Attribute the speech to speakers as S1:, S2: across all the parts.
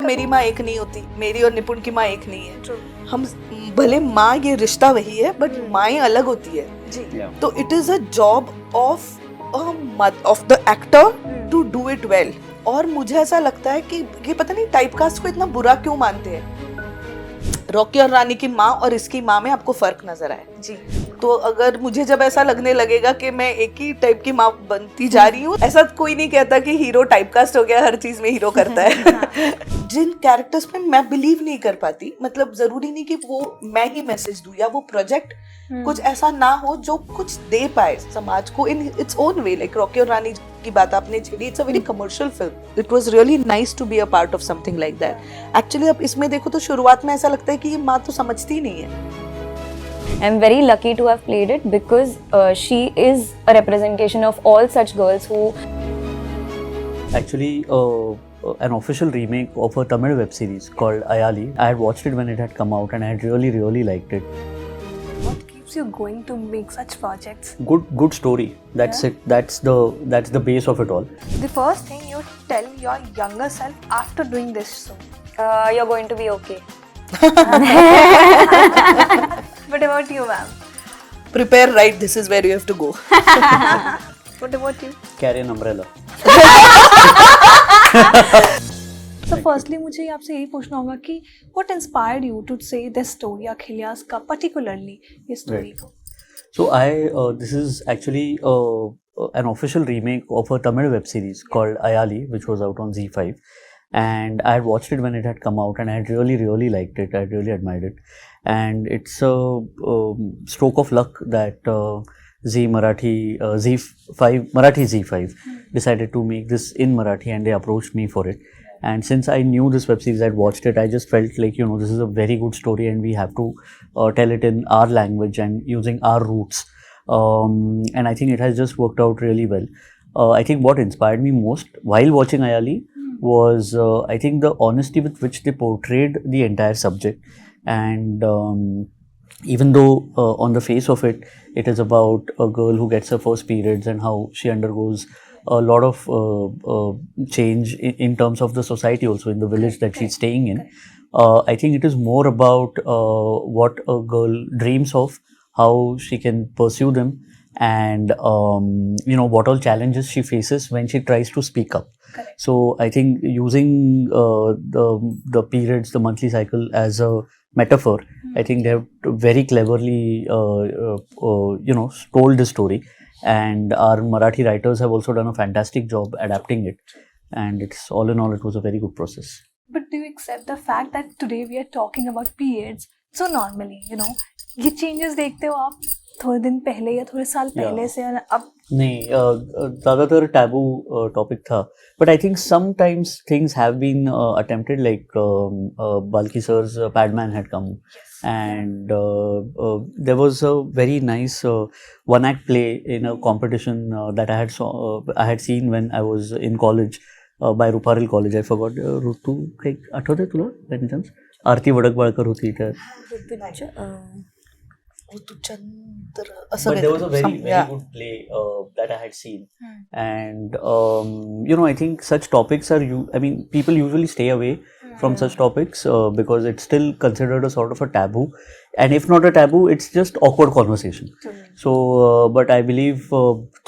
S1: मेरी माँ एक नहीं होती, मेरी और निपुण की माँ एक नहीं है। हम भले माँ, ये रिश्ता वही है, बट माँ अलग होती है जी। तो it is a job of the actor to do it well. और मुझे ऐसा लगता है कि ये पता नहीं टाइपकास्ट को इतना बुरा क्यों मानते हैं। रॉकी और रानी की माँ और इसकी माँ में आपको फर्क नजर आए जी। तो अगर मुझे जब ऐसा लगने लगेगा कि मैं एक ही टाइप की माँ बनती जा रही हूँ, ऐसा कोई नहीं कहता कि हीरो टाइपकास्ट हो गया, हर चीज में हीरो करता है। जिन कैरेक्टर्स में मैं बिलीव नहीं कर पाती, मतलब जरूरी नहीं कि वो मैं ही मैसेज दूं या वो प्रोजेक्ट कुछ ऐसा ना हो जो कुछ दे पाए समाज को in its own way. Like Rocky और रानी की बात आपने छेड़ी, it's a very commercial film. It was really nice to be a part of something like that. Actually अब इसमें देखो तो शुरुआत में ऐसा लगता है कि ये माँ तो समझती ही नहीं है।
S2: I'm very lucky to have played it because she is a representation of all such girls who
S3: actually an official remake of a Tamil web series called Ayali. I had watched it when it had come out and I had really liked it.
S4: What keeps you going to make such projects?
S3: Good story. That's it. That's the base of it all.
S4: The first thing you tell your younger self after doing this show.
S2: you're going to be okay.
S4: What about you, ma'am?
S1: Prepare right, this is where you have to go.
S4: What about you?
S3: Carry an umbrella.
S4: So firstly मुझे आपसे यही पूछना होगा कि what inspired you to say this story अखिल्यास का particularly ये story को?
S3: So this is actually an official remake of a Tamil web series called Ayali, which was out on ZEE5. And I had watched it when it had come out and I had really liked it. I had really admired it. And it's a stroke of luck that ZEE5 decided to make this in Marathi and they approached me for it. And since I knew this web series, I'd watched it, I just felt like, this is a very good story and we have to tell it in our language and using our roots. And I think it has just worked out really well. I think what inspired me most while watching Ayali was I think the honesty with which they portrayed the entire subject. And even though on the face of it, it is about a girl who gets her first periods and how she undergoes a lot of change in terms of the society also in the village that she's staying in. I think it is more about what a girl dreams of, how she can pursue them, and what all challenges she faces when she tries to speak up.
S4: Correct.
S3: So I think using the periods, the monthly cycle as a metaphor, I think they have very cleverly told this story, and our Marathi writers have also done a fantastic job adapting it, and it's all in all it was a very good process.
S4: But do you accept the fact that today we are talking about periods so normally, ये changes देखते हो आप थोड़े दिन पहले या थोड़े साल पहले से अब?
S3: नहीं, ज़्यादातर टैबू टॉपिक था, but I think sometimes things have been attempted, like Balki sir's Padman had come, and there was a very nice one act play in a competition that I had seen when I was in college by Ruparil College. I forgot ऋतू काही आठवतंय तुला by chance? आरती वडकबाळकर होती त्यात. But there was a very good play that I had seen, and I think such topics are people usually stay away from such topics because it's still considered a sort of a taboo, and if not a taboo, it's just awkward conversation. So but I believe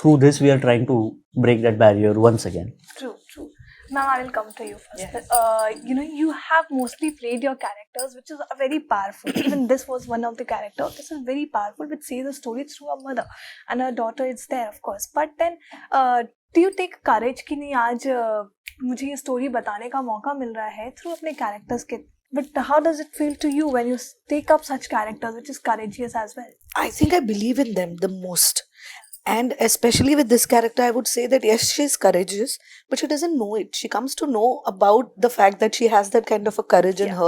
S3: through this we are trying to break that barrier once again.
S4: True. Now I will come to you first. You have mostly played your characters, which is very powerful. Even this was one of the characters. This is very powerful, which says a story through a mother and her daughter is there, of course. But then, do you take courage कि नहीं आज मुझे ये story बताने का मौका मिल रहा है through अपने characters के? But how does it feel to you when you take up such characters, which is courageous as well?
S1: I think I believe in them the most. And especially with this character, I would say that yes, she is courageous, but she doesn't know it. She comes to know about the fact that she has that kind of a courage in her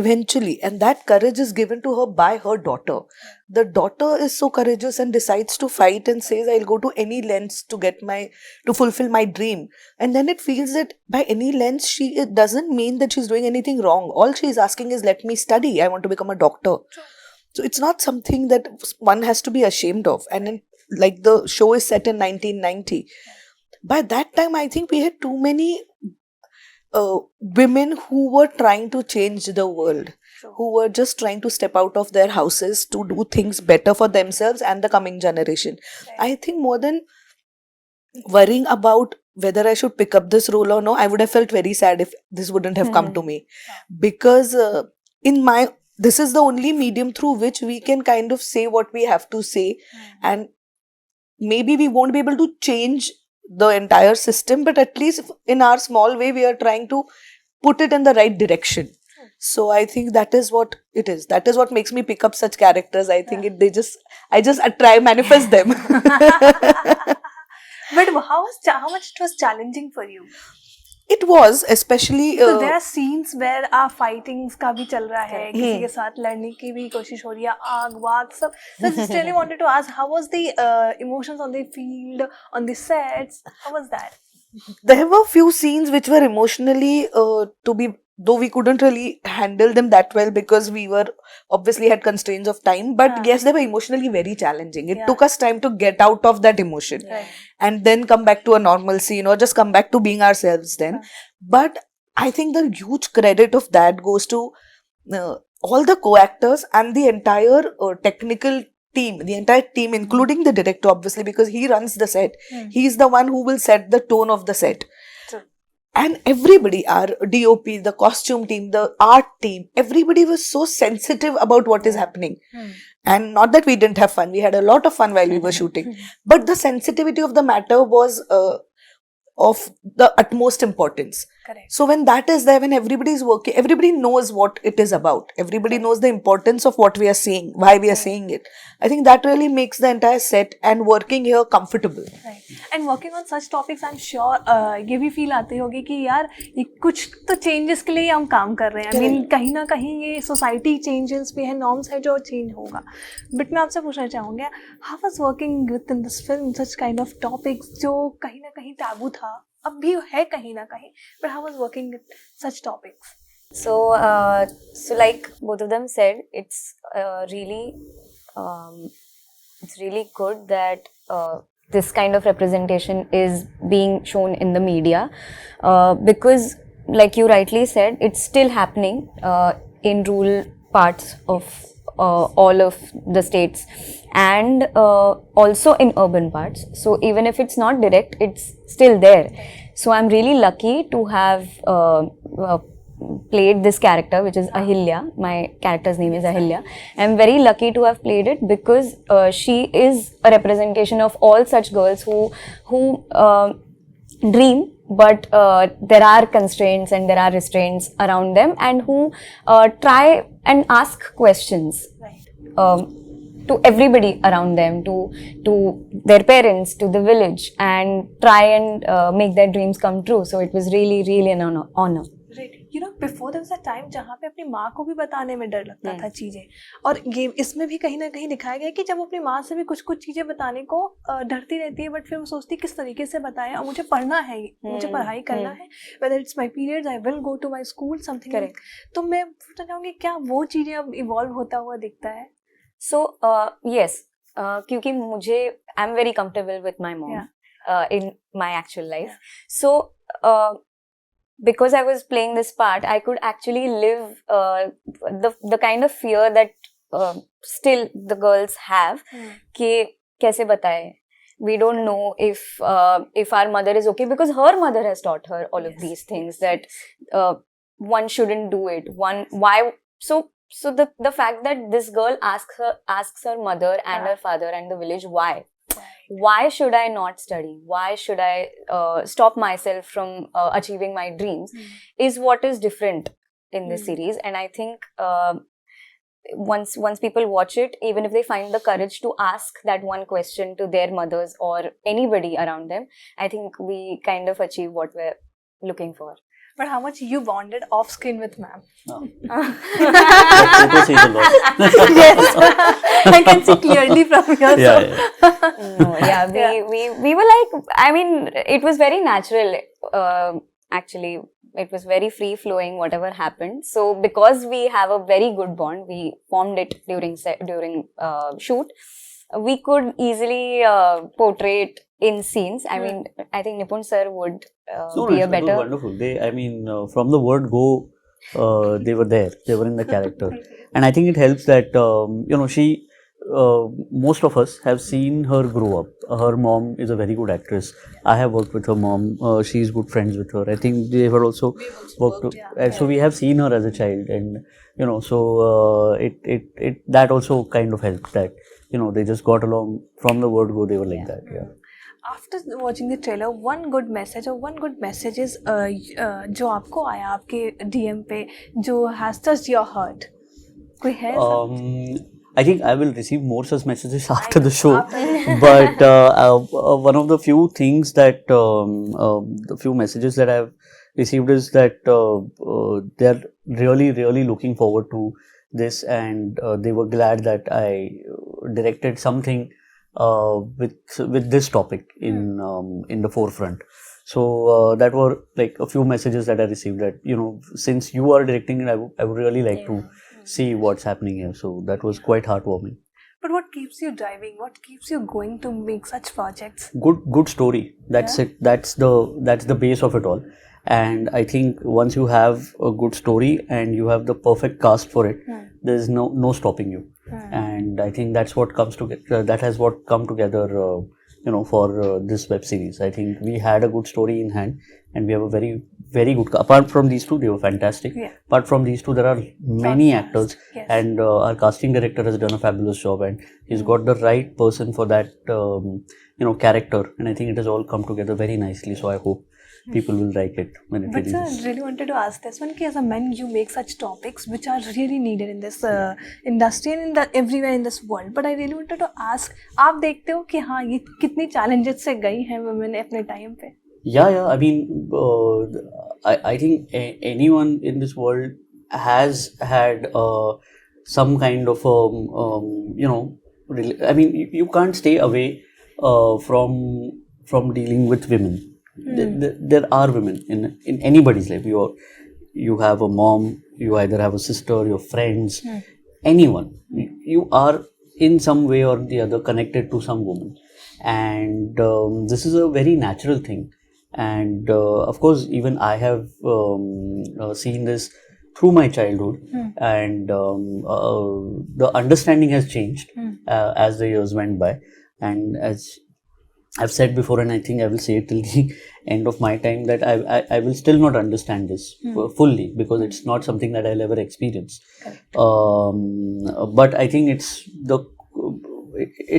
S1: eventually. And that courage is given to her by her daughter. The daughter is so courageous and decides to fight and says, I'll go to any lengths to fulfill my dream. And then it feels that by any lengths, it doesn't mean that she's doing anything wrong. All she's asking is, let me study. I want to become a doctor. So it's not something that one has to be ashamed of. And then, like the show is set in 1990. By that time, I think we had too many women who were trying to change the world, who were just trying to step out of their houses to do things better for themselves and the coming generation. I think more than worrying about whether I should pick up this role or no, I would have felt very sad if this wouldn't have come to me. Because this is the only medium through which we can kind of say what we have to say. And maybe we won't be able to change the entire system, but at least in our small way, we are trying to put it in the right direction. So I think that is what it is. That is what makes me pick up such characters. I think I just try manifest them.
S4: But how much it was challenging for you?
S1: It was especially.
S4: So there are scenes where fightings का भी चल रहा है, किसी के साथ लड़ने की भी कोशिश हो रही है, आग वाग सब. So just really wanted to ask, how was the emotions on the field, on the sets? How was that?
S1: There were few scenes which were emotionally though we couldn't really handle them that well because we were obviously had constraints of time, but yes, they were emotionally very challenging. It took us time to get out of that emotion and then come back to a normalcy, just come back to being ourselves then. But I think the huge credit of that goes to all the co-actors and the entire technical team, including the director, obviously, because he runs the set. He's the one who will set the tone of the set. And everybody, our DOP, the costume team, the art team, everybody was so sensitive about what is happening. And not that we didn't have fun. We had a lot of fun while we were shooting. But the sensitivity of the matter was of the utmost importance.
S4: Correct.
S1: So when that is there, when everybody is working, everybody knows what it is about. Everybody knows the importance of what we are saying, why we are saying it. I think that really makes the entire set and working here comfortable.
S4: Right. And working on such topics, I'm sure ये भी feel आती होगी कि यार ये कुछ तो changes के लिए हम काम कर रहे हैं. I mean कहीं ना कहीं ये society changes भी है, norms है जो change होगा. But मैं आपसे पूछना चाहूँगा, how was working within this film such kind of topics जो कहीं ना कहीं taboo था, अब भी है कहीं ना कहीं, but how was working with such topics?
S2: So like both of them said, it's really good that this kind of representation is being shown in the media, because like you rightly said, it's still happening in rural parts of all of the states and also in urban parts. So even if it's not direct, it's still there. So I'm really lucky to have played this character, which is Ahilya. My character's name is Ahilya. I'm very lucky to have played it because she is a representation of all such girls who dream, but there are constraints and there are restraints around them, and who try and ask questions to everybody around them, to their parents, to the village, and try and make their dreams come true. So it was really, really an honor.
S4: Right. You know, before there was a time जहाँ पे अपनी माँ को भी बताने में डर लगता था चीज़ें, और ये इसमें भी कहीं ना कहीं दिखाया गया कि जब अपनी माँ से भी कुछ चीज़ें बताने को डरती रहती है, बट फिर वो सोचती किस तरीके से बताएं, और मुझे पढ़ना है, मुझे पढ़ाई करना है, whether it's my periods, I will go to my school, something like. तो मैं पूछना चाहूँगी, क्या वो चीज़ें अब इवॉल्व होता हुआ दिखता है?
S2: So yes, क्योंकि मुझे I'm very comfortable with my mom in my actual life. So because I was playing this part, I could actually live the kind of fear that still the girls have. कि कैसे बताएं? We don't know if our mother is okay, because her mother has taught her all of these things, that one shouldn't do it. Why? So the fact that this girl asks her mother and her father and the village why should I not study? Why should I stop myself from achieving my dreams? Is what is different in this series. And I think once people watch it, even if they find the courage to ask that one question to their mothers or anybody around them, I think we kind of achieve what we're looking for.
S4: But how much you bonded off screen with ma'am?
S3: No. Photo says a lot.
S4: Yes, I can see clearly from your.
S2: We were like, I mean, it was very natural. Actually, it was very free flowing, whatever happened. So because we have a very good bond, we formed it during shoot. we could easily portray it in scenes. I mean, I think Nipun sir would
S3: No,
S2: be a
S3: it was
S2: better.
S3: wonderful. I mean, from the word go, they were there. They were in the character, and I think it helps that she. Most of us have seen her grow up. Her mom is a very good actress. I have worked with her mom. She's good friends with her. I think they were also worked. So we have seen her as a child, and it that also kind of helped that they just got along from the word go. They were like that. Yeah.
S4: After watching the trailer, one good message or one good message is जो आपको आया आपके DM पे जो has touched your heart. कोई है ऐसा?
S3: I think I will receive more such messages after the show. But one of the few things that the few messages that I've received is that they're really, really looking forward to this, and they were glad that I directed something with this topic in the forefront. So that were like a few messages that I received that since you are directing it, I would really like to see what's happening here. So that was quite heartwarming.
S4: But what keeps you driving? What keeps you going to make such projects?
S3: Good story. That's it. That's the base of it all. And I think once you have a good story and you have the perfect cast for it, there's no stopping you. And I think that's what comes together. That has what come together. For this web series, I think we had a good story in hand, and we have a very, very good. Apart from these two, they were fantastic.
S4: Yeah.
S3: Apart from these two, there are many actors, and our casting director has done a fabulous job, and he's got the right person for that, character. And I think it has all come together very nicely. So I hope people will like it when it
S4: But
S3: releases.
S4: sir, I really wanted to ask this one: as a man, you make such topics which are really needed in this industry and everywhere in this world. But I really wanted to ask, आप देखते हो कि हाँ ये कितनी challenges से गई हैं women अपने time पे?
S3: Yeah. I mean, I think anyone in this world has had some kind of I mean, you can't stay away from dealing with women. There are women in anybody's life. You have a mom, you either have a sister, your friends, anyone. You are in some way or the other connected to some woman, and this is a very natural thing. And of course, even I have seen this through my childhood, and the understanding has changed as the years went by. And as I've said before, and I think I will say it till the end of my time, that I will still not understand this fully, because it's not something that I'll ever experience. But I think it's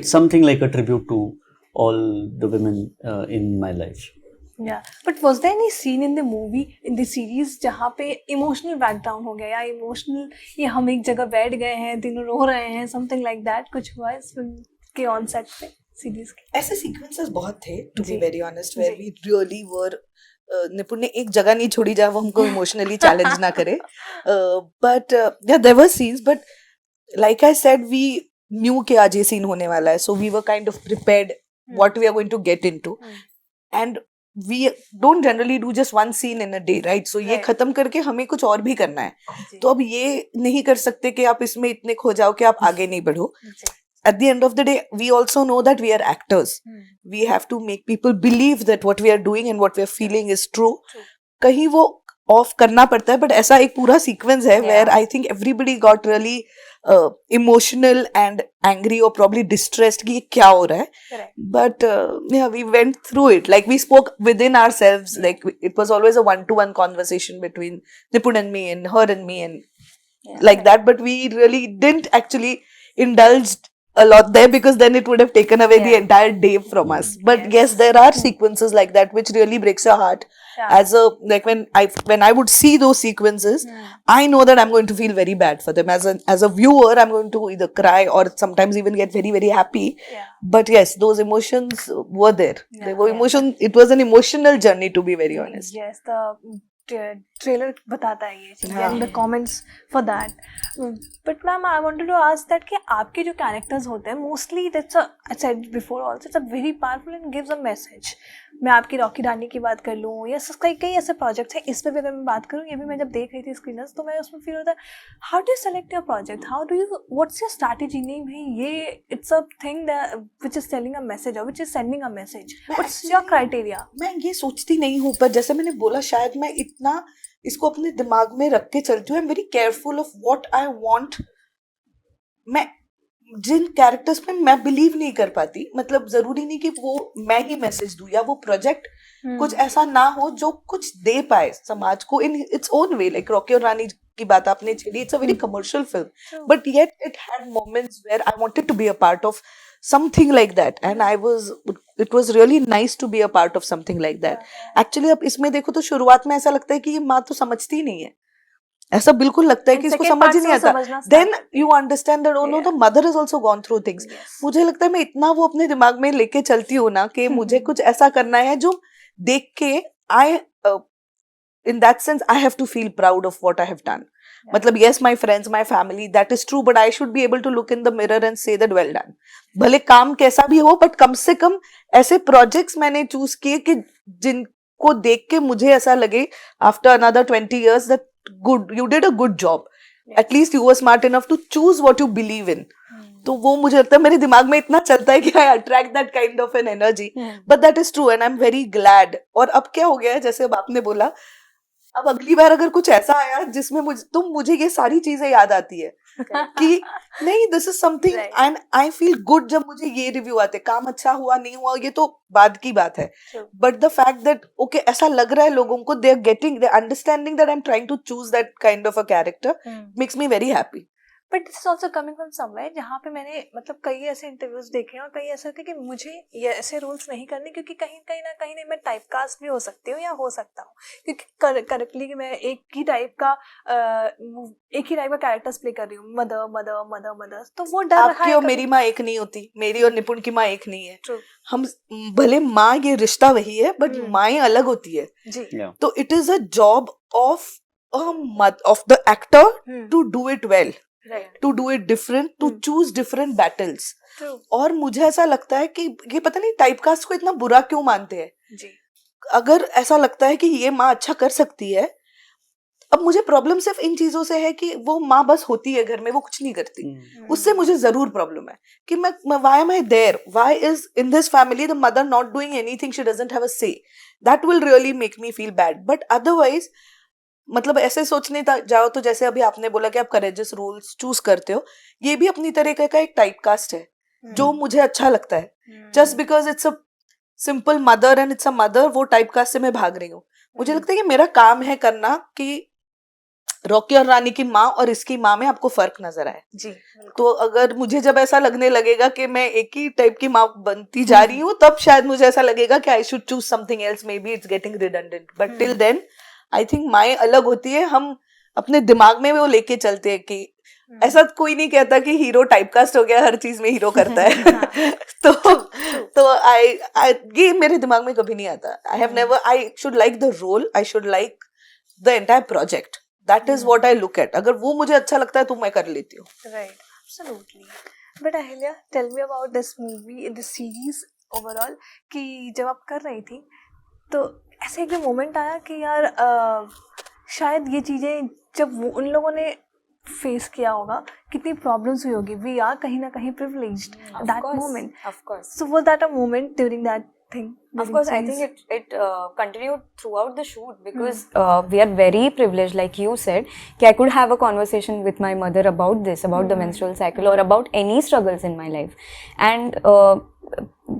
S3: something like a tribute to all the women in my life.
S4: Yeah, but was there any scene in the movie, in the series, जहाँ पे emotional background हो गया या emotional ये हम एक जगह बैठ गए हैं तीनों रो रहे हैं, something like that कुछ हुआ इस फिल्म के on set पे सीरीज के?
S1: ऐसे सीक्वेंसेस बहुत थे, to be very honest, where we really were Nipun ने एक जगह नहीं छोड़ी जहाँ वो हमको इमोशनली चैलेंज ना करे. But yeah there were scenes, but like I said we knew कि आज ये सीन होने वाला है, so we were kind of prepared what we are going to get into. And we don't generally do just one scene in a day, right? So ये खत्म करके हमें कुछ और भी करना है, तो अब ये नहीं कर सकते कि आप इसमें इतने खो जाओ कि आप आगे नहीं बढ़ो. At the end of the day, we also know that we are actors. We have to make people believe that what we are doing and what we are feeling is true. कहीं वो of करना पड़ता है, but ऐसा एक पूरा sequence है where I think everybody got really emotional and angry or probably distressed कि ये क्या हो रहा है. But yeah, we went through it. Like we spoke within ourselves. Like it was always a one-to-one conversation between Nipun and me and her and me and like that. But we really didn't actually indulge a lot there, because then it would have taken away the entire day from us. But yes, there are sequences like that which really breaks your heart. As a like when I would see those sequences, I know that I'm going to feel very bad for them. As a viewer, I'm going to either cry or sometimes even get very, very happy. But yes, those emotions were there. They were emotion. It was an emotional journey, to be very honest.
S4: Yes, the trailer बताता है ये चीज़
S1: हाँ।
S4: And the comments for that. But ma'am I wanted to ask that कि आपके जो characters होते हैं mostly that's I said before also it's a very powerful and gives a message. मैं आपकी रॉकी रानी की बात कर लूँ या कई ऐसे प्रोजेक्ट्स हैं, इस पर भी अगर मैं बात करूँ, ये भी मैं जब देख रही थी स्क्रीनर्स तो मैं उसमें फील होता है how do you select your project, how do you what's your strategy. नहीं भाई ये it's a thing which is telling a message और which is sending a message. What's your criteria?
S1: मैं ये सोचती नहीं हूँ, पर जैसे मैंने बोला शायद मैं इतना इसको अपने दिमाग में रख के चलती हूँ. I am very careful of what I want. मैं जिन कैरेक्टर्स में मैं बिलीव नहीं कर पाती, मतलब जरूरी नहीं कि वो मैं ही मैसेज दूं या वो प्रोजेक्ट कुछ ऐसा ना हो जो कुछ दे पाए समाज को in its own way. Like Rocky और रानी की बात आपने छेड़ी, it's a very commercial film, but yet it had moments where I wanted to be a part of something like that, and it was really nice to be a part of something like that. Actually अब इसमें देखो तो शुरुआत में ऐसा लगता है कि ये माँ तो समझती नहीं है, ऐसा बिल्कुल लगता है कि इसको समझ ही नहीं आता. Then you understand that oh no, the mother has also gone through things. मुझे लगता है मैं इतना वो अपने दिमाग में लेके चलती हूँ ना कि मुझे कुछ ऐसा करना है जो देख के in that sense I have to feel proud of what I have done. मतलब yes, my friends, my family, that is true, but I should be able to look in the mirror and say that well done. भले काम कैसा भी हो, but कम से कम ऐसे projects मैंने choose किए कि जिनको देख के मुझे ऐसा लगे after another 20 years that good, you did a good job. At least you were smart enough to choose what you believe in. तो वो मुझे लगता है मेरे दिमाग में इतना चलता है कि I attract that kind of an energy. But that is true and I'm very glad. और अब क्या हो गया है, जैसे अब आपने बोला, अब अगली बार अगर कुछ ऐसा आया जिसमें मुझे ये सारी चीजें याद आती है कि नहीं, this is something and I feel good जब मुझे ये रिव्यू आते. काम अच्छा हुआ नहीं हुआ ये तो बाद की बात है, but the fact that okay ऐसा लग रहा है लोगों को, they are understanding that I am trying to choose that kind of a character, makes me very happy.
S4: But this is also coming from somewhere जहाँ पे मैंने मतलब कई ऐसे इंटरव्यूज देखे हैं और कई ऐसे होते हैं कि मुझे ये ऐसे रोल्स नहीं करने क्योंकि कहीं ना कहीं मैं टाइप कास्ट भी हो सकती हूँ या हो सकता हूँ, क्योंकि करेक्टली कि मैं एक ही टाइप का कैरेक्टर्स प्ले कर रही हूँ, मदर. तो वो डर रहा है.
S1: आपकी और मेरी माँ एक नहीं होती, मेरी और निपुण की माँ एक नहीं है. हम भले माँ, ये रिश्ता वही है, बट माँएं अलग होती है
S4: जी.
S1: तो it is a job of the actor to do it well, to do it different, to choose different battles. और मुझे ऐसा लगता है कि ये पता नहीं टाइपकास्ट को इतना बुरा क्यों मानते हैं
S4: जी.
S1: अगर ऐसा लगता है कि ये माँ अच्छा कर सकती है, अब मुझे प्रॉब्लम सिर्फ इन चीजों से है कि वो माँ बस होती है घर में, वो कुछ नहीं करती. उससे मुझे जरूर प्रॉब्लम है कि मैं why am I there, why is in this family the mother not doing anything, she doesn't have a say. That will really make me feel bad. But otherwise मतलब ऐसे सोचने जाओ तो जैसे अभी आपने बोला कि आप करेजियस रोल्स चूज करते हो, ये भी अपनी तरीके का एक टाइप कास्ट है जो मुझे अच्छा लगता है. Just because it's a simple mother and it's a mother, वो टाइप कास्ट से मैं भाग रही हूँ. मुझे लगता है कि मेरा काम है करना कि रॉकी और रानी की माँ और इसकी माँ में आपको फर्क नजर आए
S4: जी.
S1: तो अगर मुझे जब ऐसा लगने लगेगा कि मैं एक ही टाइप की माँ बनती जा रही हूँ, तब शायद मुझे ऐसा लगेगा कि I should choose something else, maybe it's getting redundant. But till then I think माएं अलग होती है, हम अपने दिमाग में वो लेके चलते हैं कि ऐसा कोई नहीं कहता कि हीरो टाइपकास्ट हो गया, हर चीज में हीरो करता है. तो आई ये मेरे दिमाग में कभी नहीं आता. I have never, I should like the role, I should like the entire project. That is what I look at. अगर वो मुझे अच्छा लगता है तो मैं कर लेती हूँ.
S4: Right, absolutely. But Ahilya, tell me about this movie, this series overall, कि जब आप कर रही थी तो ऐसे एक मोमेंट आया कि यार शायद ये चीज़ें जब उन लोगों ने फेस किया होगा, कितनी प्रॉब्लम्स हुई होगी. वी आर कहीं ना कहीं privileged that moment.
S2: Of course.
S4: So was that a moment during that thing?
S2: Of course, I think it continued throughout the shoot because we are very privileged, like you said, कि I could have a conversation with my mother about this, about the menstrual cycle or about any struggles in my life. And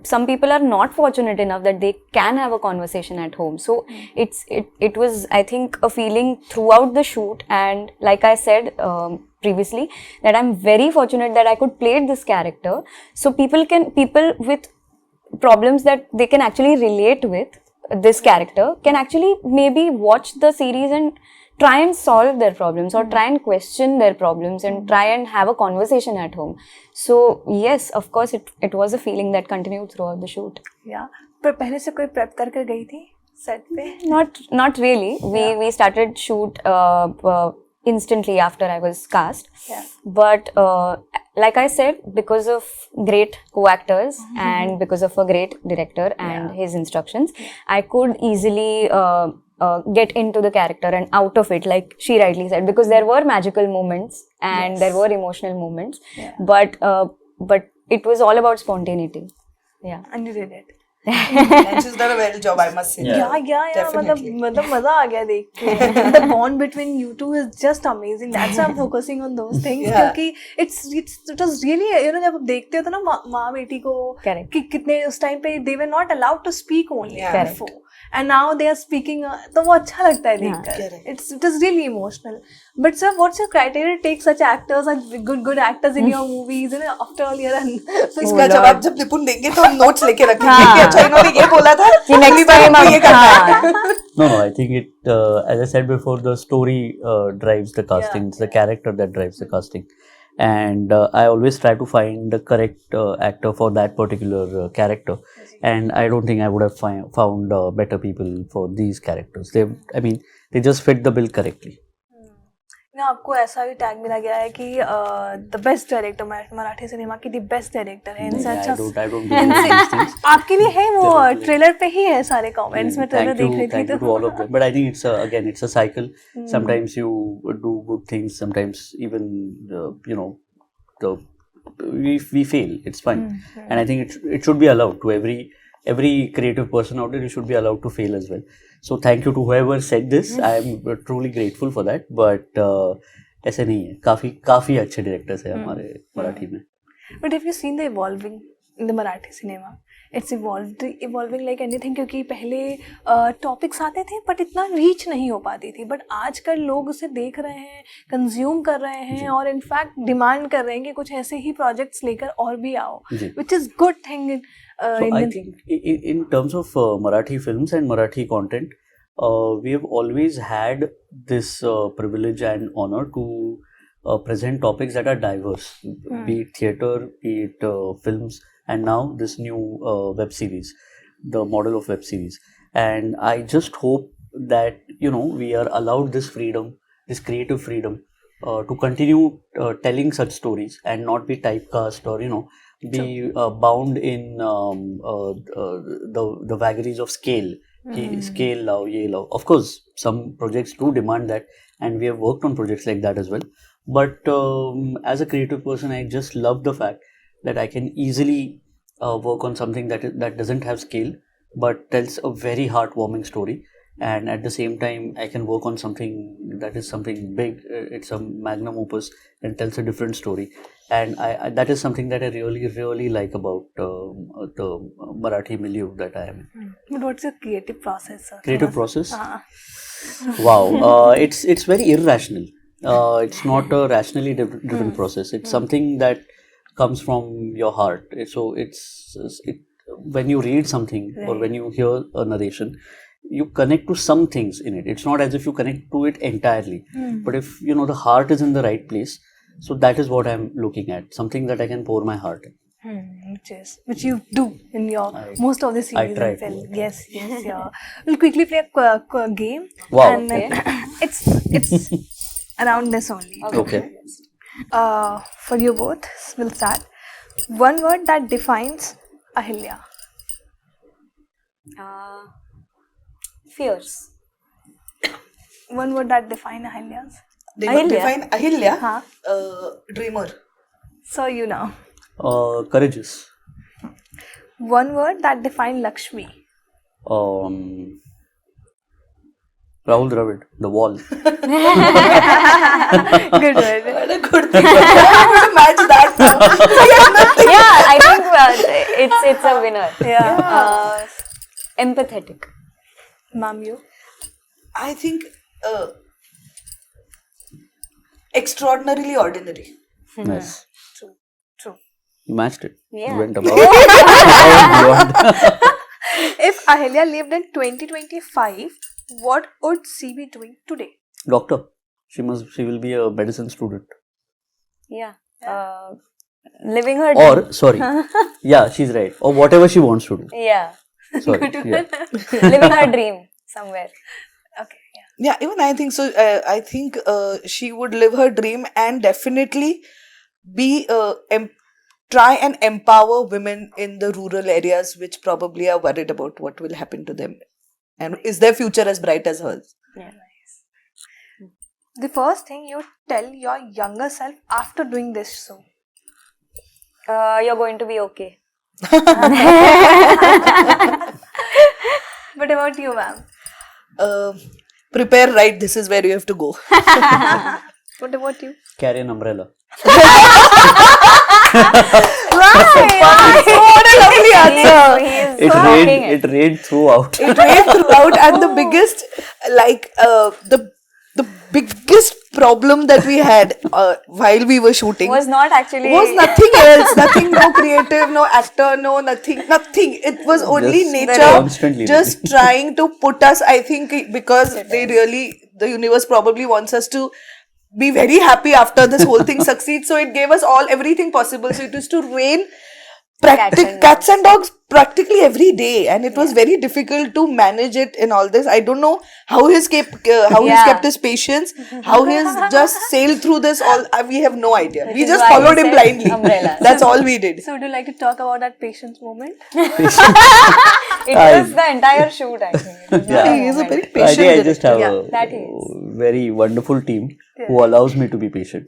S2: some people are not fortunate enough that they can have a conversation at home. So it was, I think, a feeling throughout the shoot. And like I said previously, that I'm very fortunate that I could play this character. So people with problems that they can actually relate with this character can actually maybe watch the series and try and solve their problems or try and question their problems and try and have a conversation at home. So yes, of course it was a feeling that continued throughout the shoot.
S4: Yeah. पर पहले से कोई prep करके गई थी set पे?
S2: Not really. We started shoot instantly after I was cast.
S4: Yeah.
S2: But like I said, because of great co-actors and because of a great director and his instructions, I could easily get into the character and out of it, like she rightly said, because there were magical moments and there were emotional moments, but it was all about spontaneity. Yeah.
S4: And you did it.
S1: And she's done a well job, I must say.
S4: Yeah.
S1: Definitely.
S4: मतलब मजा आ गया देख के. The bond between you two is just amazing. That's why I'm focusing on those things.
S1: Yeah.
S4: क्योंकि it was really, you know, जब आप देखते हो तो ना माँ बेटी को
S2: Correct.
S4: कि कितने उस टाइम पे they were not allowed to speak only
S1: Yeah.
S4: before. And now they are speaking. तो वो अच्छा लगता है देखकर.
S1: Correct.
S4: It is really emotional. But sir, what's your criteria to take such actors and good actors in your movies? You know, after all year and
S1: इसका जवाब जब निपुण देंगे तो हम नोट्स लेके रखेंगे कि अच्छा इन्होंने ये बोला था
S2: कि
S1: अगली
S2: next
S1: बार
S2: time
S1: हमको ये करना है.
S3: No, I think it, as I said before, the story drives the casting. It's the character that drives the casting. And I always try to find the correct actor for that particular character. And I don't think I would have found better people for these characters. They just fit the bill correctly.
S4: ना आपको ऐसा भी tag मिला गया है कि the best director Marathi cinema की the best director है इनसे अच्छा
S3: I don't believe in these things.
S4: आपके लिए है वो ट्रेलर पे ही है सारे कमेंट्स में ट्रेलर देख रही थी
S3: Thank you to all of them. But I think it's a cycle. Sometimes you do good things. Sometimes even we fail. It's fine. And I think it should be allowed to every creative person out there. You should be allowed to fail as well. So thank you to whoever said this. I am truly grateful for that. But ऐसे नहीं है. काफी अच्छे directors हैं हमारे मराठी में.
S4: But if you seen the evolving in the Marathi cinema it's evolving like anything क्योंकि पहले टॉपिक्स आते थे बट इतना रीच नहीं हो पाती थी बट आजकल लोग उसे देख रहे हैं कंज्यूम कर रहे हैं और इनफैक्ट डिमांड कर रहे हैं कि कुछ ऐसे ही प्रोजेक्ट्स लेकर और भी आओ which is good thing
S3: So I think in terms of Marathi films and Marathi content, we have always had this privilege and honor to present topics that are diverse, be it theatre, be it films, and now this new web series, the model of web series. And I just hope that we are allowed this freedom, this creative freedom, to continue telling such stories and not be typecast or be bound in the vagaries of scale. Scale lao, ye lao. Of course, some projects do demand that, and we have worked on projects like that as well. But as a creative person, I just love the fact that I can easily work on something that doesn't have scale, but tells a very heartwarming story. And at the same time, I can work on something that is something big. It's a magnum opus and tells a different story. And that is something that I really, really like about the Marathi milieu that I am in.
S4: But what's your creative process, sir?
S3: Creative process? Wow. It's very irrational. It's not a rationally driven process. It's something that comes from your heart. So when you read something or when you hear a narration, you connect to some things in it. It's not as if you connect to it entirely. But if the heart is in the right place, so that is what I'm looking at. Something that I can pour my heart in.
S4: Which you do in your most of the series.
S3: I try
S4: and film.
S3: to.
S4: Yes. Yeah. We'll quickly play a game.
S3: Wow.
S4: And it's around this only.
S3: Okay.
S4: For you both, we'll start. One word that defines Ahilya.
S2: Fierce.
S4: One word that defines Ahilya's.
S1: Define Ahilya.
S4: हाँ.
S1: Dreamer.
S4: So you know.
S3: Courageous.
S4: One word that defines Lakshmi.
S3: Rahul Dravid, the wall.
S4: Good word.
S1: What a good thing. I'm going to match that now.
S2: Yeah, I think it's a winner.
S4: Yeah.
S2: Empathetic.
S4: Ma'am, you.
S1: I think extraordinarily ordinary.
S3: Nice.
S4: True.
S3: You matched it.
S2: Yeah.
S3: You went above. Beyond.
S4: If Ahilya lived in 2025, what would she be doing today?
S3: Doctor. She will be a medicine student.
S2: Yeah. Living her dream.
S3: Or, sorry. Yeah, she's right. Or whatever she wants to do.
S2: Yeah.
S3: Sorry. Yeah.
S2: Living her dream somewhere.
S4: Okay, yeah.
S1: Yeah, even I think so. I think she would live her dream and definitely be try and empower women in the rural areas which probably are worried about what will happen to them and is their future as bright as hers.
S4: The first thing you tell your younger self after doing this show.
S2: You're going to be okay.
S4: What about you, ma'am?
S1: Prepare right, this is where you have to go.
S4: What about you?
S3: Carry an umbrella.
S1: What a lovely answer.
S3: It rained throughout.
S1: It rained throughout, and the biggest, like, the biggest problem that we had while we were shooting
S2: Was not actually.
S1: was nothing else. Nothing, no creative, no actor, no nothing. It was only
S3: Just constantly
S1: nature just trying to put us, I think, because the universe probably wants us to be very happy after this whole thing succeeds. So it gave us everything possible. So it used to rain cats and dogs practically every day, and it was very difficult to manage it in all this. I don't know how he's kept his patience, how he's just sailed through this all. We have no idea. We
S2: is
S1: just
S2: why
S1: followed
S2: he
S1: him
S2: said
S1: blindly.
S2: umbrellas.
S1: That's all we did.
S4: So, would you like to talk about that patience moment?
S2: It was the entire shoot actually. It was not
S3: Yeah.
S1: He is a
S2: moment.
S1: very
S3: I
S1: patient
S3: think I just have
S1: director.
S2: that
S3: a
S2: is.
S3: very wonderful team who allows me to be patient.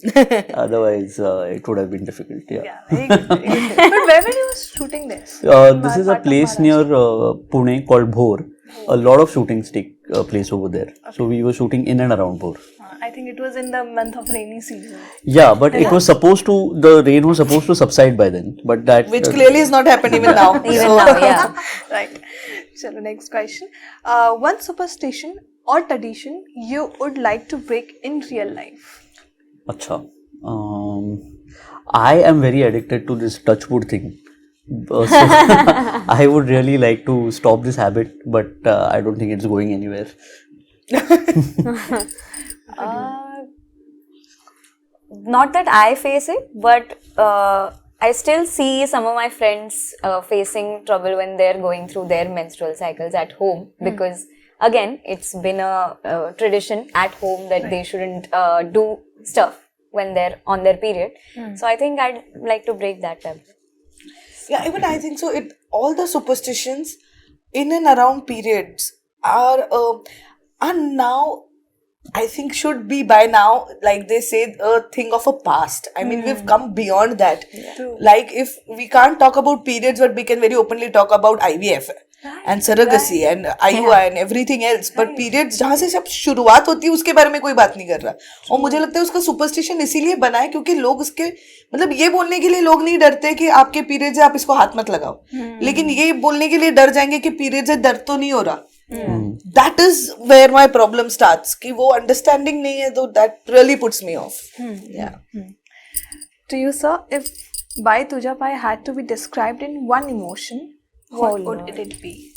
S3: Otherwise, it would have been difficult. Yeah.
S4: Very good, very good. But where were you shooting this?
S3: This is a place near Pune called Bhor. A lot of shootings take place over there. So we were shooting in and around Bhor.
S4: I think it was in the month of rainy season.
S3: Yeah, but it was the rain was supposed to subside by then. But that.
S1: Which clearly has not happened even now.
S2: Even now, yeah.
S4: Right. So, next question. One superstition or tradition you would like to break in real life?
S3: Acha. I am very addicted to this touch wood thing. So I would really like to stop this habit, but I don't think it's going anywhere.
S2: Not that I face it, but I still see some of my friends facing trouble when they're going through their menstrual cycles at home because again, it's been a tradition at home that they shouldn't do stuff when they're on their period. So I think I'd like to break that taboo.
S1: Yeah, even I think so. All the superstitions in and around periods are now, I think, should be by now, like they say, a thing of a past. I mean, we've come beyond that.
S4: True.
S1: Like, if we can't talk about periods, but we can very openly talk about IVF and surrogacy and IUI and everything else. But periods, जहाँ से सब शुरुआत होती है, उसके बारे में कोई बात नहीं कर रहा. और मुझे लगता है उसका superstition इसीलिए बना है क्योंकि लोग उसके मतलब ये बोलने के लिए लोग नहीं डरते कि आपके periods है, आप इसको हाथ मत लगाओ. लेकिन ये बोलने के लिए डर जाएंगे कि periods है, दर्द तो नहीं हो रहा. That is where my problem starts. कि वो understanding नहीं है, तो that really puts me off. Yeah.
S4: To you, sir, if Bhai Tuja Bhai had to be described in one emotion, what would it be?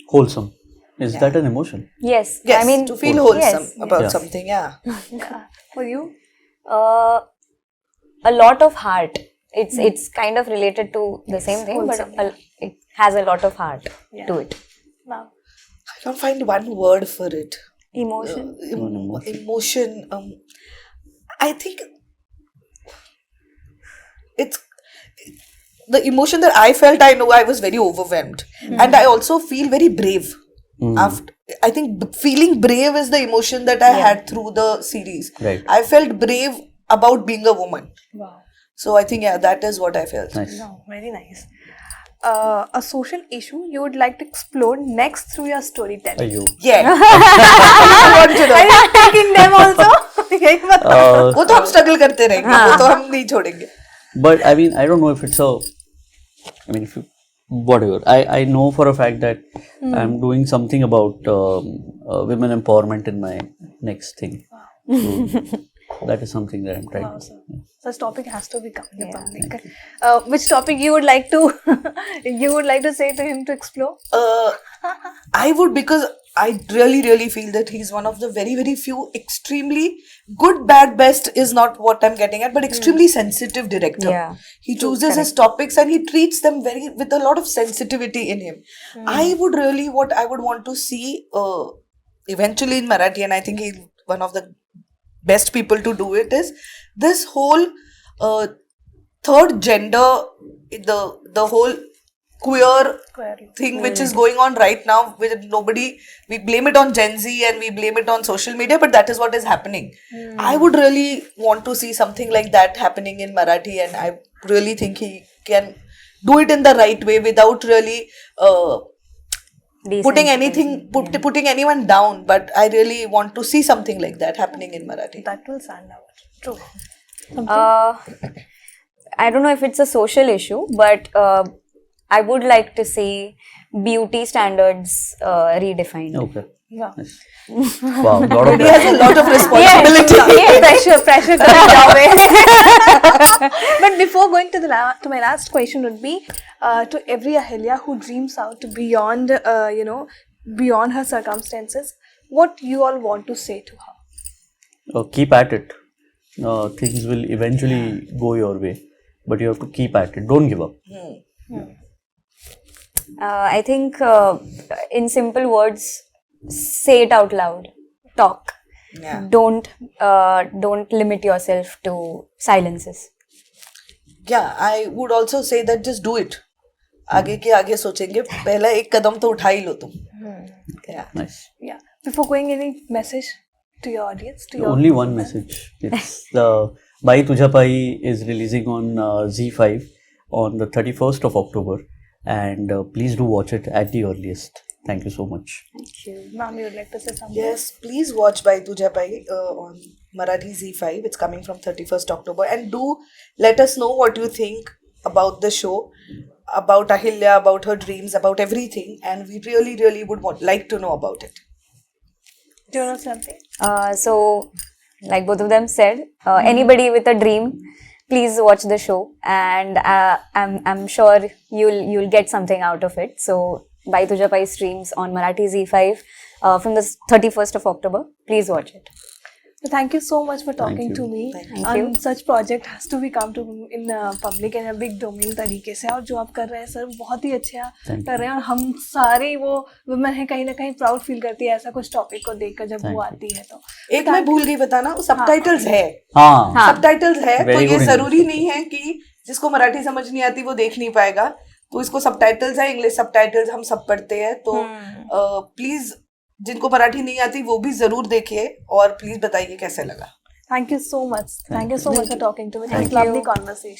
S3: Wholesome. Is that an emotion?
S2: Yes.
S1: Yes,
S2: I mean,
S1: to feel wholesome
S2: yes,
S1: about
S3: Yeah.
S1: something. Yeah.
S4: Yeah. For you?
S2: a lot of heart. It's kind of related to the same thing,
S4: wholesome,
S2: but it has a lot of heart to it.
S4: Wow.
S1: I can't find one word for it.
S2: Emotion.
S1: Emotion. I think it's the emotion that I felt. I know I was very overwhelmed, and I also feel very brave. After, I think feeling brave is the emotion that I had through the series.
S3: Right.
S1: I felt brave about being a woman.
S4: Wow.
S1: So I think that is what I felt.
S3: Nice.
S4: No, very nice. A social issue you would like to explore next through your storytelling?
S3: Ayyo.
S1: Yeah. I want to know.
S4: Are you taking them also? यही बताओ.
S1: वो तो हम struggle करते रहेंगे. वो तो हम नहीं छोड़ेंगे.
S3: But I mean, I don't know if it's whatever. I know for a fact that I'm doing something about women empowerment in my next thing. So that is something that I'm trying to do.
S4: Such topic has to become the public. Which topic you would like to say to him to explore?
S1: I would, because I really feel that he's one of the very few extremely good, bad, best is not what I'm getting at, but extremely sensitive director.
S2: Yeah.
S1: He chooses his topics and he treats them with a lot of sensitivity in him. What I would want to see eventually in Marathi, and I think he's one of the best people to do it, is this whole third gender, the whole queer thing which is going on right now with we blame it on Gen Z and we blame it on social media, but that is what is happening. I would really want to see something like that happening in Marathi, and I really think he can do it in the right way without really putting anyone down, but I really want to see something like that happening in Marathi.
S4: That will stand out. True.
S2: I don't know if it's a social issue, but I would like to see beauty standards redefined.
S3: Okay.
S4: Yeah.
S3: Nice. Wow, lot of
S1: He has a lot of responsibility.
S2: pressure coming your way.
S4: But before going to to my last question would be to every Ahilya who dreams out beyond beyond her circumstances, what you all want to say to her?
S3: Keep at it. Things will eventually go your way, but you have to keep at it. Don't give up.
S2: I think in simple words, say it out loud. Talk.
S1: Yeah.
S2: Don't limit yourself to silences.
S1: Yeah, I would also say that just do it. आगे के आगे सोचेंगे, पहला एक कदम तो उठा ही लो तुम. Yeah.
S3: Nice.
S4: Yeah. Before going, any message to your audience? To your
S3: Only one message. It's the Bai Tujha Pai is releasing on Z5 on the 31st of October, and please do watch it at the earliest. Thank you so much.
S2: Thank you.
S4: Ma'am, you would like to say something?
S1: Yes, please watch Bai Tujha Pai on Marathi Z5. It's coming from 31st October. And do let us know what you think about the show, about Ahilya, about her dreams, about everything. And we really would like to know about it.
S4: Do you know something?
S2: So, like both of them said, anybody with a dream, please watch the show, and I'm sure you'll get something out of it. So, Bai Tujha Pai streams on Marathi Z5 from the 31st of October. Please watch it.
S4: So thank you so much for talking
S3: you.
S4: to me.
S2: Thank
S4: and
S2: you.
S4: Such project has to be come to in public and a big domain तरीके से, और जो आप कर रहे हैं sir बहुत ही अच्छा कर रहे हैं, और हम सारे वो वुमेन हैं कहीं ना कहीं प्राउड फील करती है ऐसा कुछ टॉपिक को देखकर जब वो आती है. तो
S1: एक मैं भूल गई बताना, सबटाइटल्स है.
S3: हाँ.
S1: सबटाइटल्स है, तो
S3: Very
S1: ये
S3: good
S1: जरूरी नहीं है कि जिसको मराठी समझ नहीं आती वो देख नहीं पाएगा. तो इसको सबटाइटल्स है, इंग्लिश सबटाइटल्स हम सब पढ़ते हैं. तो प्लीज जिनको मराठी नहीं आती वो भी जरूर देखिए, और प्लीज बताइए कैसे लगा.
S4: Thank you so much. Thank you so much for talking to me. It was
S2: Thank
S4: a lovely
S2: you.
S4: conversation.